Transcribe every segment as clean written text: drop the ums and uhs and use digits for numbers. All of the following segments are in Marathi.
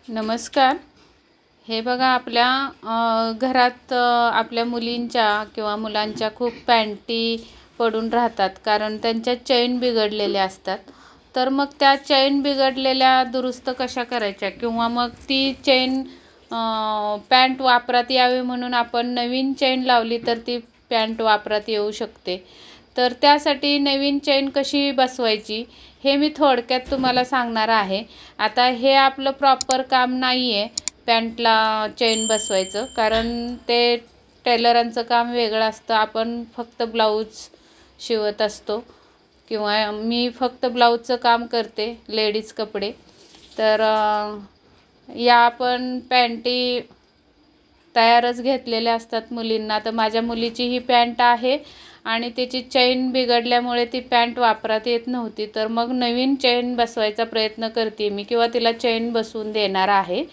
नमस्कार. हे बघा आपल्या घरात आपल्या मुलींच्या किंवा मुलांच्या खूप पॅन्टी पडून राहतात कारण त्यांच्या चैन बिघडलेल्या असतात. तर मग त्या चैन बिघडलेल्या दुरुस्त कशा करायच्या किंवा मग ती चैन पॅन्ट वापरात यावी म्हणून आपण नवीन चैन लावली तर ती पॅन्ट वापरात येऊ शकते. तर त्यासाठी नवीन चैन कशी बसवायची हे मी थोडक्यात तुम्हाला सांगणार आहे. आता हे आपलं प्रॉपर काम नाही आहे पॅन्टला चैन बसवायचं, कारण ते टेलरांचं काम वेगळं असतं. आपण फक्त ब्लाऊज शिवत असतो किंवा मी फक्त ब्लाऊजचं काम करते, लेडीज कपडे. तर या आपण पॅन्टी तयारच घेतलेल्या असतात मुलींना. तर माझ्या मुलीची ही पॅन्ट आहे आणि त्याची चैन बिघडल्यामुळे ती पॅन्ट वापरात येत नव्हती. तर मग नवीन चैन बसवायचा प्रयत्न करते मी किंवा तिला चैन बसवून देणार आहे.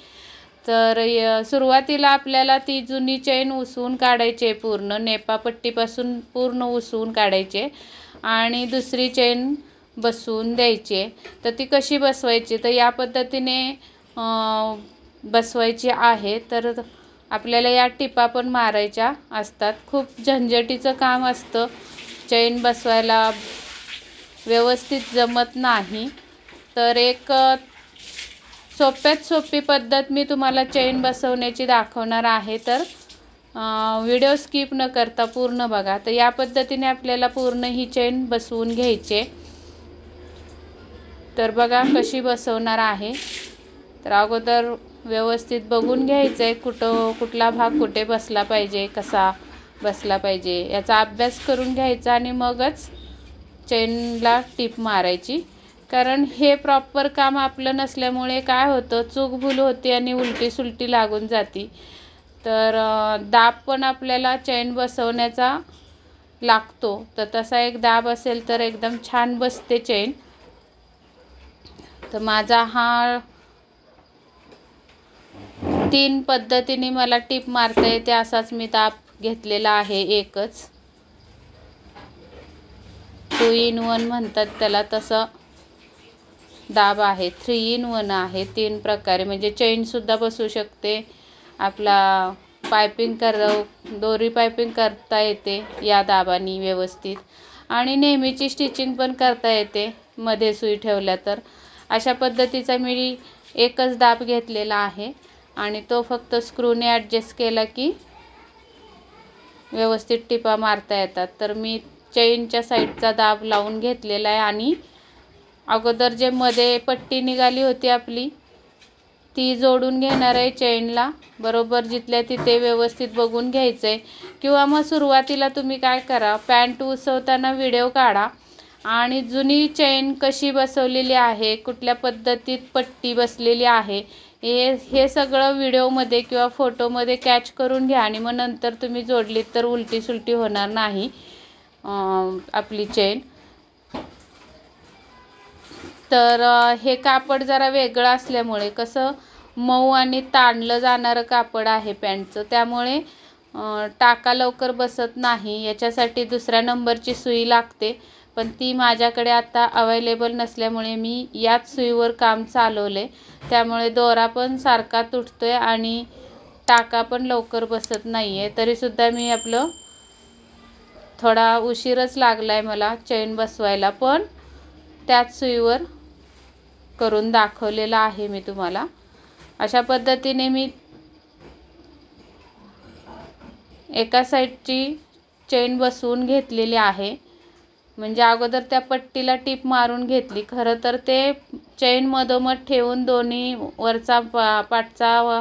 तर सुरुवातीला आपल्याला ती जुनी चैन उसवून काढायची, पूर्ण नेपापट्टीपासून पूर्ण उसवून काढायचे आणि दुसरी चैन बसवून द्यायची. तर ती कशी बसवायची तर या पद्धतीने बसवायची आहे. तर आपल्याला या टिपा पण मारायच्या असतात. खूप झंझटीचं काम असतं, चैन बसवायला व्यवस्थित जमत नाही. तर एक सोप्यात सोपी पद्धत मी तुम्हाला चैन बसवण्याची दाखवणार आहे. तर व्हिडिओ स्किप न करता पूर्ण बघा. तर या पद्धतीने आपल्याला पूर्ण ही चैन बसवून घ्यायची. तर बघा कशी बसवणार आहे. तर अगोदर व्यवस्थित बघून घ्यायचं आहे कुठला भाग कुठे बसला पाहिजे, कसा बसला पाहिजे याचा अभ्यास करून घ्यायचा आणि मगच चैनला टीप मारायची. कारण हे प्रॉपर काम आपलं नसल्यामुळे काय होतं, चूकभूल होते आणि उलटी सुलटी लागून जाती. तर दाब पण आपल्याला चैन बसवण्याचा लागतो. तर तसा एक दाब असेल तर एकदम छान बसते चैन. तर माझा हा 3 पद्धतीने मला टीप मारता येते असाच मी दाब घेतलेला आहे. एकच 2 in 1 म्हणतात त्याला, तसं दाब आहे. 3 in 1 आहे. 3 प्रकारे म्हणजे चैनसुद्धा बसू शकते, आपला पायपिंग दोरी पायपिंग करता येते या दाबाने व्यवस्थित, आणि नेहमीची स्टिचिंग पण करता येते मध्ये सुई ठेवल्या तर. अशा पद्धतीचा मी एकच दाब घेतलेला आहे आणि तो फक्त स्क्रूने ॲडजस्ट केला की व्यवस्थित टिपा मारता येतात. तर मी चैनच्या साईडचा दाब लावून घेतलेला आहे आणि अगोदर जे मध्ये पट्टी निघाली होती आपली ती जोडून घेणार आहे चैनला. बरोबर जिथल्या तिथे व्यवस्थित बघून घ्यायचं आहे. किंवा मग सुरुवातीला तुम्ही काय करा, पॅन्ट उसवताना व्हिडिओ काढा आणि जुनी चैन कशी बसवलेली आहे, कुठल्या पद्धतीत पट्टी बसलेली आहे हे सगळं व्हिडिओमध्ये किंवा फोटोमध्ये कॅच करून घ्या आणि मग नंतर तुम्ही जोडलीत तर उलटी सुलटी होणार नाही आपली चैन. तर हे कापड जरा वेगळं असल्यामुळे कसं मऊ आणि ताणलं जाणारं कापड आहे पॅन्टचं, त्यामुळे टाका लवकर बसत नाही. याच्यासाठी दुसऱ्या नंबरची सुई लागते, पण ती माझ्याकडे आता अवेलेबल नसल्यामुळे मी याच सुईवर काम चालवले. त्यामुळे दोरा पण सारखा तुटतोय आणि टाका पण लवकर बसत नाही आहे. तरीसुद्धा मी आपलं थोडा उशीरच लागला आहे मला चैन बसवायला, पण त्याच सुईवर करून दाखवलेला आहे मी तुम्हाला. अशा पद्धतीने मी एका साईडची चैन बसवून घेतलेली आहे. म्हणजे अगोदर त्या पट्टीला टीप मारून घेतली. खरं तर ते चैन मधोमध ठेवून दोन्ही वरचा पाठचा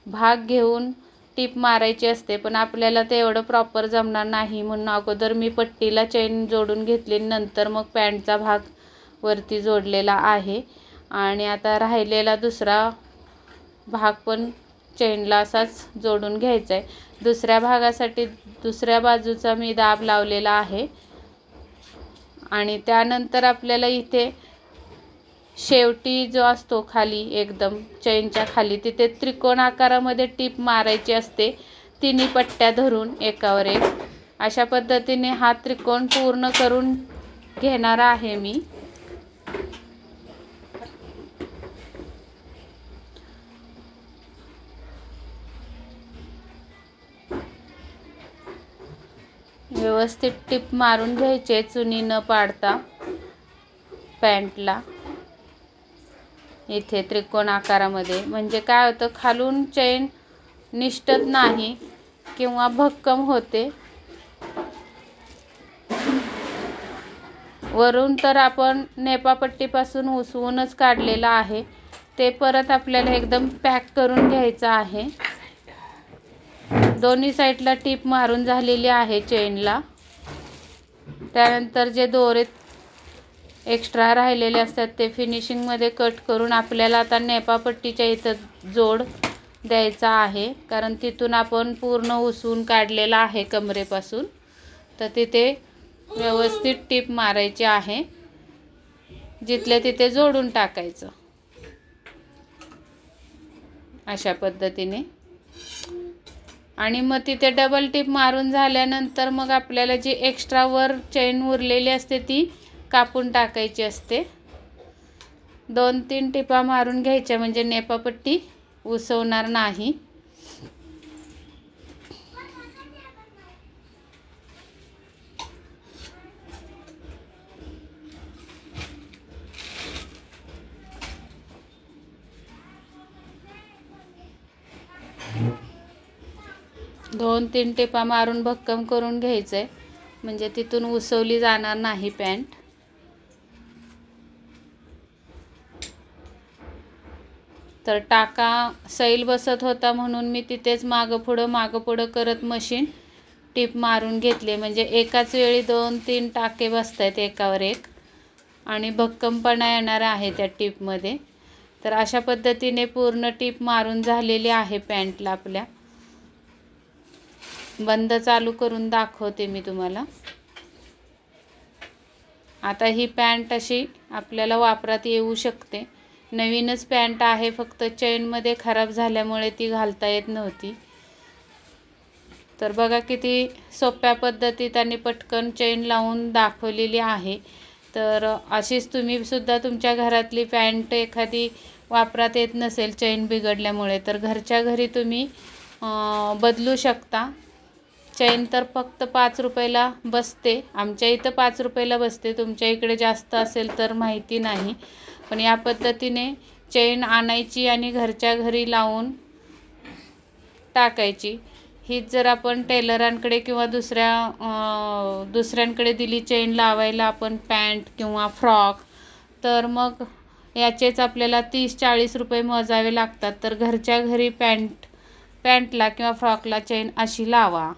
भाग घेऊन टीप मारायची असते, पण आपल्याला ते एवढं प्रॉपर जमणार नाही. म्हणून अगोदर मी पट्टीला चैन जोडून घेतली, नंतर मग पॅन्टचा भाग वरती जोडलेला आहे. आणि आता राहिलेला दुसरा भाग पण चैनला असाच जोडून घ्यायचा आहे. दुसऱ्या भागासाठी दुसऱ्या बाजूचा मी दाब लावलेला आहे आणि त्यानंतर आपल्याला इथे शेवटी जो असतो खाली एकदम चैनच्या खाली तिथे त्रिकोण आकारामध्ये टीप मारायची असते, तिन्ही पट्ट्या धरून एकावर एक. अशा पद्धतीने हा त्रिकोण पूर्ण करून घेणार आहे मी. व्यवस्थित टिप मारून घ्यायचे चुनी न पाडता पॅन्टला इथे त्रिकोण आकारामध्ये. म्हणजे काय होतं, खालून चेन निष्ठत नाही किंवा भक्कम होते. वरून तर आपण नेपापट्टीपासून उसवूनच काढलेला आहे, ते परत आपल्याला एकदम पॅक करून घ्यायचं आहे. दोन्ही साईडला टिप मारून झालेली आहे चेनला. त्यानंतर जे दोरे एक्स्ट्रा राहिलेले असतात ते फिनिशिंगमध्ये कट करून आपल्याला आता नेपापट्टीच्या इथं जोड द्यायचा आहे, कारण तिथून आपण पूर्ण उसवून काढलेला आहे कमरेपासून. तर तिथे व्यवस्थित टिप मारायची आहे, जिथल्या तिथे जोडून टाकायचं अशा पद्धतीने. आणि मग तिथे डबल टिप मारून झाल्यानंतर मग आपल्याला जी एक्स्ट्रा वर चेन उरलेली असते ती कापून टाकायची असते. 2-3 टिपा मारून घ्यायच्या म्हणजे नेपापट्टी उसवणार नाही. दोन 3 टिपा मारून भक्कम करून घ्यायचंय म्हणजे तिथून उसवली जाणार नाही पॅन्ट. तर टाका सैल बसत होता म्हणून मी तिथेच मागं पुढं करत मशीन टिप मारून घेतले. म्हणजे एकाच वेळी 2-3 टाके बसत आहेत एकावर एक आणि भक्कमपणा येणार आहे त्या टिपमध्ये. तर अशा पद्धतीने पूर्ण टिप मारून झालेली आहे पॅन्टला आपल्या. बंद चालू करून दाखवते मी तुम्हाला. आता ही पॅन्ट अशी आपल्याला वापरात येऊ शकते. नवीनच पॅन्ट आहे, फक्त चेनमध्ये खराब झाल्यामुळे ती घालता येत नव्हती. तर बघा किती सोप्या पद्धतीत आणि पटकन चेन लावून दाखवलेली आहे. तर अशीच तुम्ही सुद्धा तुमच्या घरातली पॅन्ट एखादी वापरात येत नसेल चेन बिघडल्यामुळे, तर घरच्या घरी तुम्ही बदलू शकता. चेन तर फक्त 5 रुपयाला बसते. आमच्या इथं 5 रुपयाला बसते, तुमच्या इकडे जास्त असेल तर माहिती नाही. पण या पद्धतीने चेन आणायची आणि घरच्या घरी लावून टाकायची. हीच जर आपण टेलरांकडे किंवा दुसऱ्यांकडे दिली चेन लावायला आपण पॅन्ट किंवा फ्रॉक, तर मग याचेच आपल्याला 30-40 रुपये मोजावे लागतात. तर घरच्या घरी पॅन्टला किंवा फ्रॉकला चेन अशी लावा.